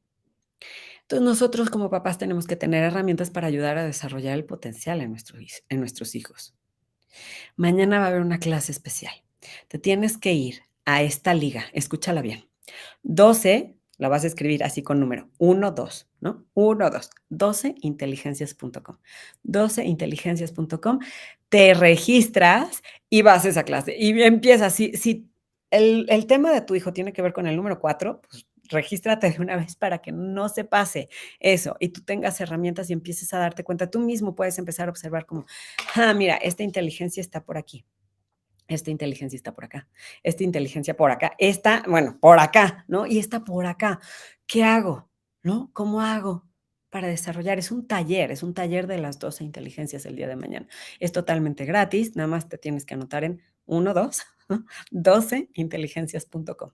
Entonces, nosotros como papás tenemos que tener herramientas para ayudar a desarrollar el potencial en nuestros hijos. Mañana va a haber una clase especial. Te tienes que ir a esta liga, escúchala bien. 12, la vas a escribir así con número, 1, 2, ¿no? 1, 2, 12inteligencias.com. 12inteligencias.com, te registras y vas a esa clase y empiezas. Si el tema de tu hijo tiene que ver con el número 4, pues regístrate de una vez para que no se pase eso y tú tengas herramientas y empieces a darte cuenta. Tú mismo puedes empezar a observar como, mira, esta inteligencia está por aquí. Esta inteligencia está por acá, esta inteligencia por acá, esta, bueno, por acá, ¿no? Y esta por acá. ¿Qué hago? ¿No? ¿Cómo hago para desarrollar? Es un taller de las 12 inteligencias el día de mañana. Es totalmente gratis, nada más te tienes que anotar en 1, 2, 12inteligencias.com.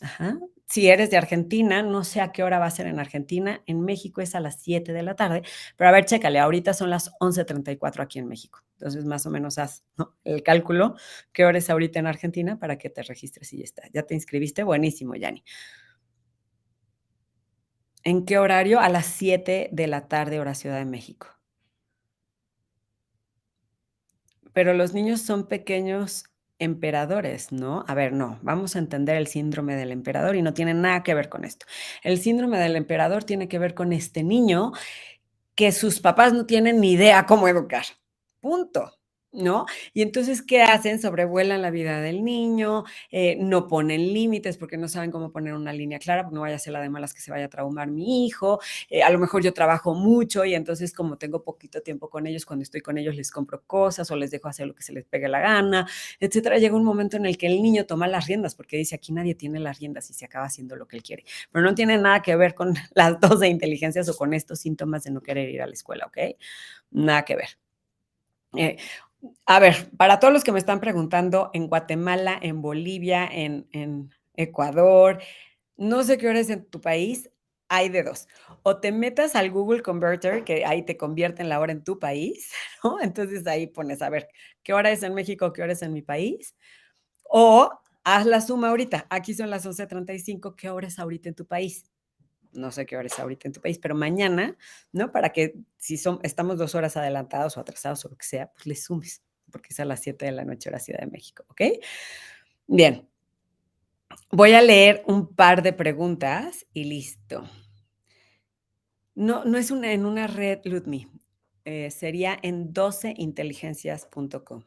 Ajá. Si eres de Argentina, no sé a qué hora va a ser en Argentina. En México es a las 7 de la tarde, pero a ver, chécale, ahorita son las 11:34 aquí en México. Entonces, más o menos haz, ¿no?, el cálculo, qué hora es ahorita en Argentina para que te registres y ya está. ¿Ya te inscribiste? Buenísimo, Yani. ¿En qué horario? A las 7 de la tarde, hora Ciudad de México. Pero los niños son pequeños emperadores, ¿no? A ver, no, vamos a entender el síndrome del emperador y no tiene nada que ver con esto. El síndrome del emperador tiene que ver con este niño que sus papás no tienen ni idea cómo educar, punto, ¿no? Y entonces, ¿qué hacen? Sobrevuelan la vida del niño, no ponen límites porque no saben cómo poner una línea clara, porque no vaya a ser la de malas que se vaya a traumar mi hijo. A lo mejor yo trabajo mucho y entonces como tengo poquito tiempo con ellos, cuando estoy con ellos les compro cosas o les dejo hacer lo que se les pegue la gana, etcétera. Llega un momento en el que el niño toma las riendas porque dice, aquí nadie tiene las riendas y se acaba haciendo lo que él quiere. Pero no tiene nada que ver con las 12 inteligencias o con estos síntomas de no querer ir a la escuela, ¿ok? Nada que ver. Eh, a ver, para todos los que me están preguntando, en Guatemala, en Bolivia, en Ecuador, no sé qué hora es en tu país, hay de 2. O te metas al Google Converter, que ahí te convierte en la hora en tu país, ¿no? Entonces ahí pones, a ver, ¿qué hora es en México? ¿Qué hora es en mi país? O haz la suma ahorita. Aquí son las 11:35. ¿Qué hora es ahorita en tu país? No sé qué hora es ahorita en tu país, pero mañana, ¿no? Para que si estamos 2 horas adelantados o atrasados o lo que sea, pues le sumes, porque es a las 7 de la noche hora Ciudad de México, ¿ok? Bien, voy a leer un par de preguntas y listo. No es en una red, Ludmi, sería en 12inteligencias.com.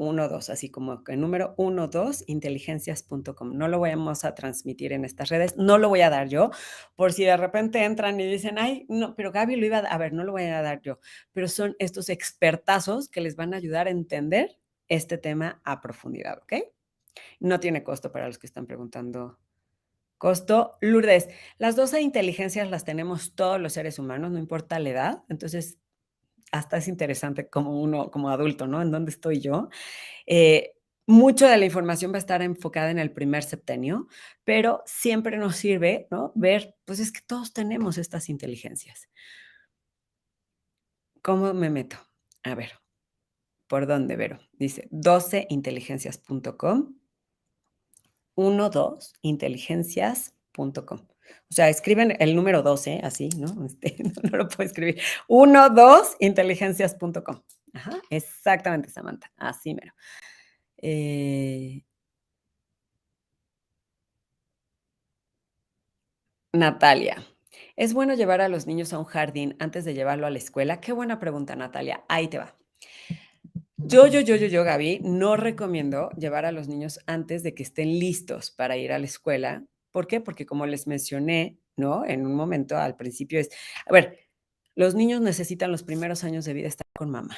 12, así como que número 12 inteligencias.com. No lo vamos a transmitir en estas redes, no lo voy a dar yo, por si de repente entran y dicen, ay, no, pero Gaby lo iba a ver, no lo voy a dar yo, pero son estos expertazos que les van a ayudar a entender este tema a profundidad, ¿ok? No tiene costo para los que están preguntando. Costo, Lourdes, las 12 inteligencias las tenemos todos los seres humanos, no importa la edad, entonces hasta es interesante como uno, como adulto, ¿no? ¿En dónde estoy yo? Eh, Mucho de la información va a estar enfocada en el primer septenio, pero siempre nos sirve, ¿no? Ver, pues es que todos tenemos estas inteligencias. ¿Cómo me meto? A ver, ¿por dónde, Vero? Dice 12inteligencias.com, 12inteligencias.com. O sea, escriben el número 12, así, ¿no? No lo puedo escribir. 12inteligencias.com. Ajá, exactamente, Samantha. Así mero. Eh, Natalia, ¿es bueno llevar a los niños a un jardín antes de llevarlo a la escuela? Qué buena pregunta, Natalia. Ahí te va. Yo, Gaby, no recomiendo llevar a los niños antes de que estén listos para ir a la escuela. ¿Por qué? Porque como les mencioné, ¿no? En un momento al principio a ver, los niños necesitan los primeros años de vida estar con mamá,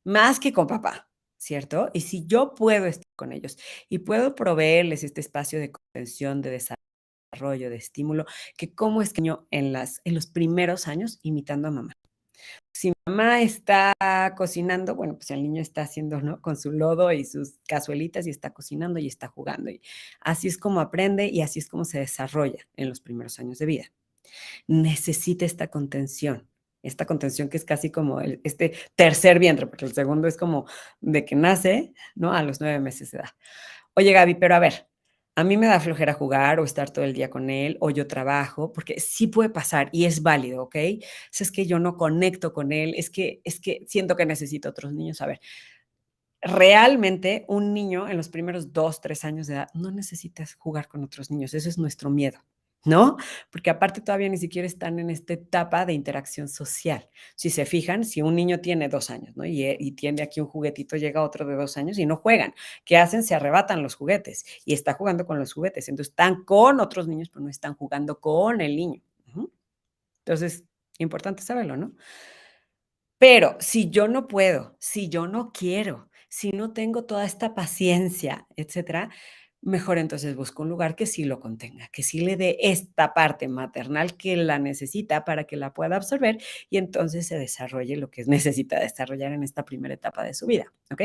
más que con papá, ¿cierto? Y si yo puedo estar con ellos y puedo proveerles este espacio de contención, de desarrollo, de estímulo, que cómo es que yo en los primeros años imitando a mamá. Si mamá está cocinando, bueno, pues el niño está haciendo, ¿no? Con su lodo y sus cazuelitas y está cocinando y está jugando. Y así es como aprende y así es como se desarrolla en los primeros años de vida. Necesita esta contención que es casi como este tercer vientre, porque el segundo es como de que nace, ¿no? A los 9 meses de edad. Oye, Gaby, pero a ver, a mí me da flojera jugar o estar todo el día con él, o yo trabajo, porque sí puede pasar y es válido, ¿ok? Si es que yo no conecto con él, es que siento que necesito otros niños. A ver, realmente un niño en los primeros 2, 3 años de edad no necesitas jugar con otros niños, ese es nuestro miedo, ¿no? Porque aparte todavía ni siquiera están en esta etapa de interacción social. Si se fijan, si un niño tiene 2 años, ¿no? Y tiene aquí un juguetito, llega otro de 2 años y no juegan. ¿Qué hacen? Se arrebatan los juguetes y está jugando con los juguetes. Entonces están con otros niños, pero no están jugando con el niño. Ujú. Entonces, importante saberlo, ¿no? Pero si yo no puedo, si yo no quiero, si no tengo toda esta paciencia, etcétera, mejor entonces busco un lugar que sí lo contenga, que sí le dé esta parte maternal que la necesita para que la pueda absorber y entonces se desarrolle lo que necesita desarrollar en esta primera etapa de su vida, ¿ok?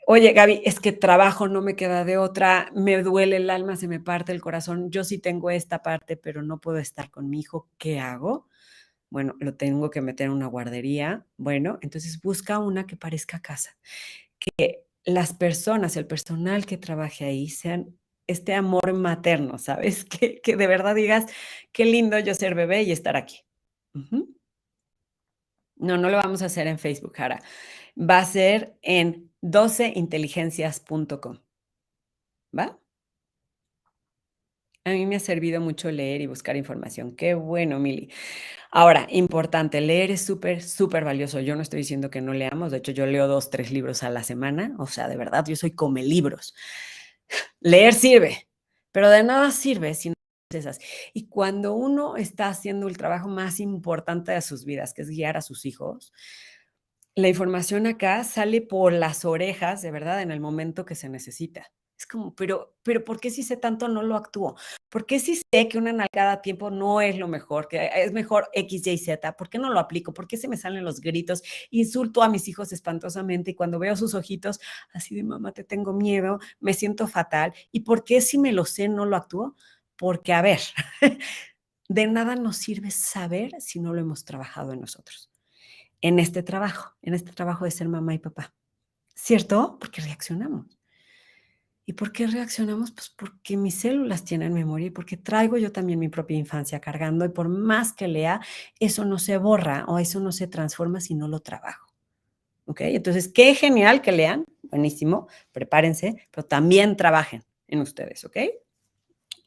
Oye, Gaby, es que trabajo, no me queda de otra, me duele el alma, se me parte el corazón, yo sí tengo esta parte, pero no puedo estar con mi hijo, ¿qué hago? Bueno, lo tengo que meter en una guardería. Bueno, entonces busca una que parezca casa, que las personas, el personal que trabaje ahí sean este amor materno, ¿sabes? Que de verdad digas, qué lindo yo ser bebé y estar aquí. Ujú. No, no lo vamos a hacer en Facebook, Jara. Va a ser en 12inteligencias.com, ¿va? A mí me ha servido mucho leer y buscar información. Qué bueno, Mili. Ahora, importante, leer es súper, súper valioso. Yo no estoy diciendo que no leamos, de hecho, yo leo 2, 3 libros a la semana, o sea, de verdad, yo soy come libros. Leer sirve, pero de nada sirve si no haces esas. Y cuando uno está haciendo el trabajo más importante de sus vidas, que es guiar a sus hijos, la información acá sale por las orejas, de verdad, en el momento que se necesita. Es como, pero ¿por qué si sé tanto no lo actúo? ¿Por qué si sé que una nalgada a tiempo no es lo mejor, que es mejor X, Y, Z? ¿Por qué no lo aplico? ¿Por qué se me salen los gritos? Insulto a mis hijos espantosamente y cuando veo sus ojitos así de mamá, te tengo miedo, me siento fatal. ¿Y por qué si me lo sé no lo actúo? Porque, a ver, de nada nos sirve saber si no lo hemos trabajado en nosotros en este trabajo de ser mamá y papá, ¿cierto? Porque reaccionamos. ¿Y por qué reaccionamos? Pues porque mis células tienen memoria y porque traigo yo también mi propia infancia cargando y por más que lea, eso no se borra o eso no se transforma si no lo trabajo. ¿Ok? Entonces, qué genial que lean, buenísimo, prepárense, pero también trabajen en ustedes, ¿ok?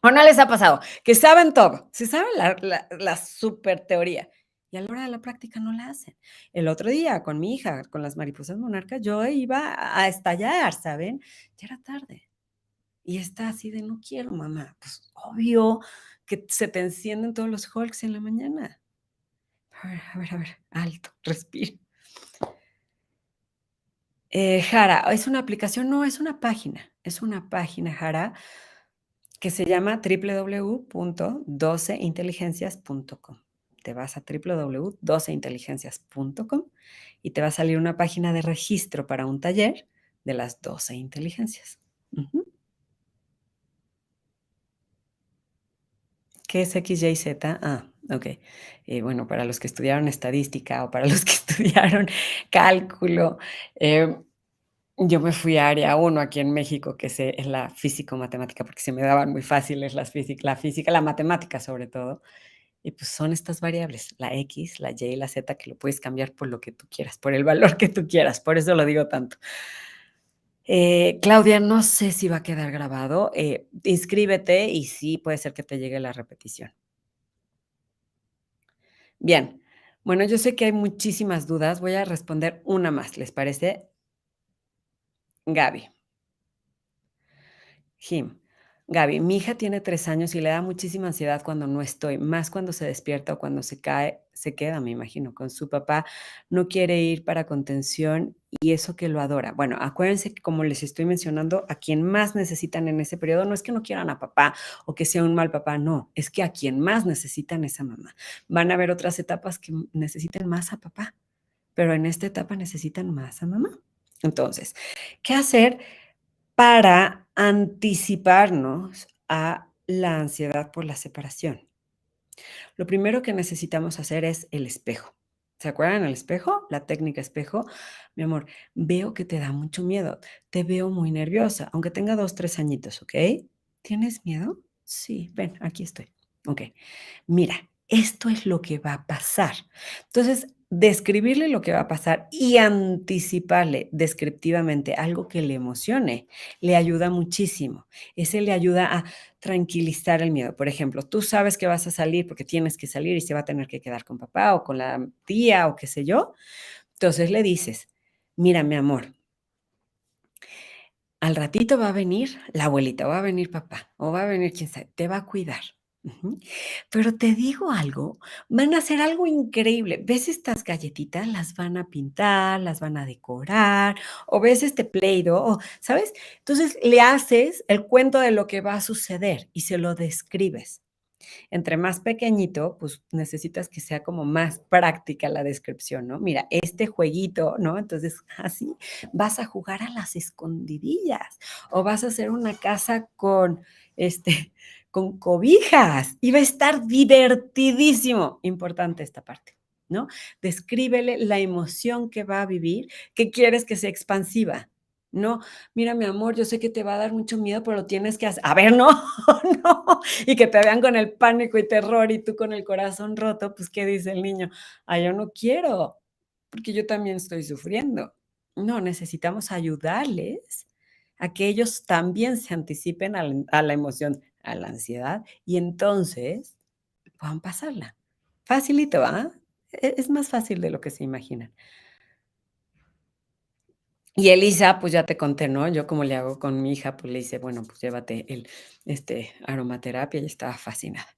¿O no les ha pasado? Que saben todo, se saben la super teoría y a la hora de la práctica no la hacen. El otro día con mi hija, con las mariposas monarcas, yo iba a estallar, ¿saben? Ya era tarde. Y está así de: "No quiero, mamá". Pues, obvio que se te encienden todos los hulks en la mañana. A ver, alto, respira. Jara, ¿es una aplicación? No, es una página, Jara, que se llama www.12inteligencias.com. Te vas a www.12inteligencias.com y te va a salir una página de registro para un taller de las 12 inteligencias. Ujú. ¿Qué es X, Y, Z? Ah, okey. Bueno, para los que estudiaron estadística o para los que estudiaron cálculo, yo me fui a área 1 aquí en México, que es la físico-matemática, porque se me daban muy fáciles la física, la matemática, sobre todo. Y, pues, son estas variables, la X, la Y y la Z, que lo puedes cambiar por lo que tú quieras, por el valor que tú quieras, por eso lo digo tanto. Claudia, no sé si va a quedar grabado, inscríbete y sí, puede ser que te llegue la repetición. Bien, bueno, yo sé que hay muchísimas dudas, voy a responder una más, ¿les parece? Gaby. Jim. Gaby, mi hija tiene 3 años y le da muchísima ansiedad cuando no estoy, más cuando se despierta o cuando se cae, se queda, me imagino, con su papá. No quiere ir para contención y eso que lo adora. Bueno, acuérdense que como les estoy mencionando, a quien más necesitan en ese periodo no es que no quieran a papá o que sea un mal papá, no, es que a quien más necesitan es a mamá. Van a haber otras etapas que necesiten más a papá, pero en esta etapa necesitan más a mamá. Entonces, ¿qué hacer para anticiparnos a la ansiedad por la separación? Lo primero que necesitamos hacer es el espejo. ¿Se acuerdan el espejo? La técnica espejo. Mi amor, veo que te da mucho miedo. Te veo muy nerviosa, aunque tenga 2, 3 añitos, ¿ok? ¿Tienes miedo? Sí, ven, aquí estoy. Ok. Mira, esto es lo que va a pasar. Entonces, describirle lo que va a pasar y anticiparle descriptivamente algo que le emocione, le ayuda muchísimo. Ese le ayuda a tranquilizar el miedo. Por ejemplo, tú sabes que vas a salir porque tienes que salir y se va a tener que quedar con papá o con la tía o qué sé yo. Entonces le dices, mira, mi amor, al ratito va a venir la abuelita, o va a venir papá, o va a venir quién sabe, te va a cuidar. Ujú. Pero te digo algo, van a hacer algo increíble. ¿Ves estas galletitas? Las van a pintar, las van a decorar, o ves este Play-Doh, o, ¿sabes? Entonces le haces el cuento de lo que va a suceder y se lo describes. Entre más pequeñito, pues necesitas que sea como más práctica la descripción, ¿no? Mira, este jueguito, ¿no? Entonces, así vas a jugar a las escondidillas o vas a hacer una casa con, con cobijas y va a estar divertidísimo. Importante esta parte, ¿no? Descríbele la emoción que va a vivir, que quieres que sea expansiva. No, mira, mi amor, yo sé que te va a dar mucho miedo, pero lo tienes que hacer. A ver, no, no, y que te vean con el pánico y terror y tú con el corazón roto, pues, ¿qué dice el niño? Ay, yo no quiero, porque yo también estoy sufriendo. No, necesitamos ayudarles a que ellos también se anticipen a la emoción, a la ansiedad, y entonces puedan pasarla. Facilito, ¿ah? Es más fácil de lo que se imaginan. Y Elisa, pues ya te conté, ¿no? Yo como le hago con mi hija, pues le hice, bueno, pues llévate aromaterapia y estaba fascinada.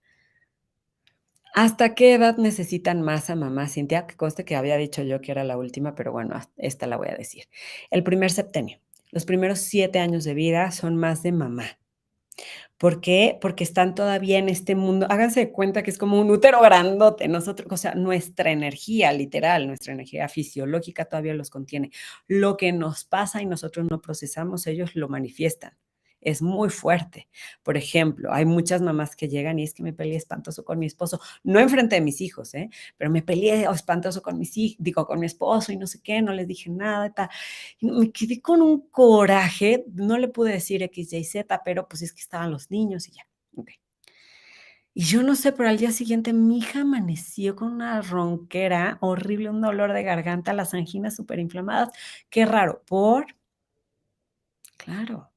¿Hasta qué edad necesitan más a mamá, Cintia? Que conste que había dicho yo que era la última, pero bueno, esta la voy a decir. El primer septenio. Los primeros 7 años de vida son más de mamá. ¿Por qué? Porque están todavía en este mundo. Háganse de cuenta que es como un útero grandote. Nosotros, o sea, nuestra energía, literal, nuestra energía fisiológica todavía los contiene. Lo que nos pasa y nosotros no procesamos, ellos lo manifiestan. Es muy fuerte. Por ejemplo, hay muchas mamás que llegan y es que me peleé espantoso con mi esposo, no enfrente de mis hijos, pero me peleé espantoso con mis hijos, digo, con mi esposo y no sé qué, no les dije nada, y tal. Y me quedé con un coraje, no le pude decir X, Y, Z, pero pues es que estaban los niños y ya. Okey. Y yo no sé, pero al día siguiente mi hija amaneció con una ronquera horrible, un dolor de garganta, las anginas superinflamadas. Qué raro, ¿por? Claro.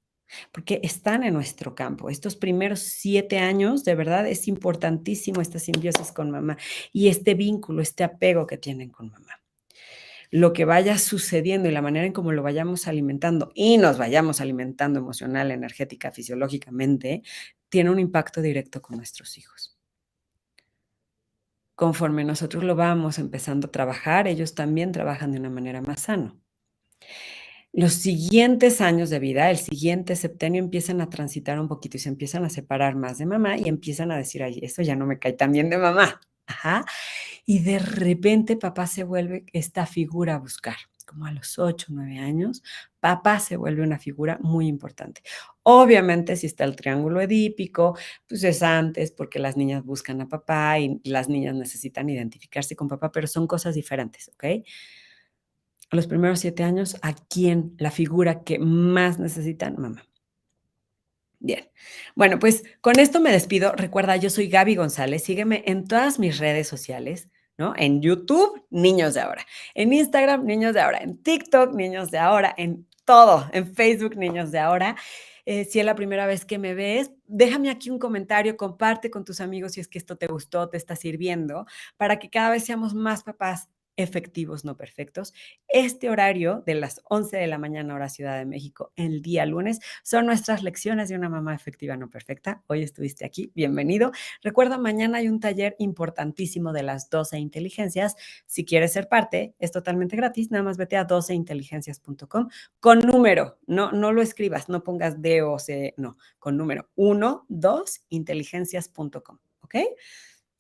porque están en nuestro campo. Estos primeros 7 años, de verdad, es importantísimo esta simbiosis con mamá y este vínculo, este apego que tienen con mamá. Lo que vaya sucediendo y la manera en cómo lo vayamos alimentando y nos vayamos alimentando emocional, energética, fisiológicamente, tiene un impacto directo con nuestros hijos. Conforme nosotros lo vamos empezando a trabajar, ellos también trabajan de una manera más sana. Los siguientes años de vida, el siguiente septenio, empiezan a transitar un poquito y se empiezan a separar más de mamá y empiezan a decir: "Ay, eso ya no me cae tan bien de mamá". Ajá. Y de repente papá se vuelve esta figura a buscar. Como a los 8 9 años, papá se vuelve una figura muy importante. Obviamente, si está el triángulo edípico, pues es antes, porque las niñas buscan a papá y las niñas necesitan identificarse con papá, pero son cosas diferentes, ¿ok? Los primeros 7 años, ¿a quién? La figura que más necesitan, mamá. Bien. Bueno, pues con esto me despido. Recuerda, yo soy Gaby González. Sígueme en todas mis redes sociales, ¿no? En YouTube, Niños de Ahora. En Instagram, Niños de Ahora. En TikTok, Niños de Ahora. En todo. En Facebook, Niños de Ahora. Si es la primera vez que me ves, déjame aquí un comentario, comparte con tus amigos si es que esto te gustó, te está sirviendo, para que cada vez seamos más papás efectivos, no perfectos. Este horario de las 11 de la mañana, hora Ciudad de México, el día lunes, son nuestras lecciones de una mamá efectiva no perfecta. Hoy estuviste aquí, bienvenido. Recuerda, mañana hay un taller importantísimo de las 12 inteligencias. Si quieres ser parte, es totalmente gratis. Nada más vete a 12inteligencias.com con número. No lo escribas, no pongas D o C, no, con número 12inteligencias.com. ¿Ok?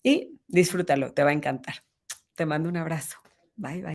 Y disfrútalo, te va a encantar. Te mando un abrazo. Bye, bye.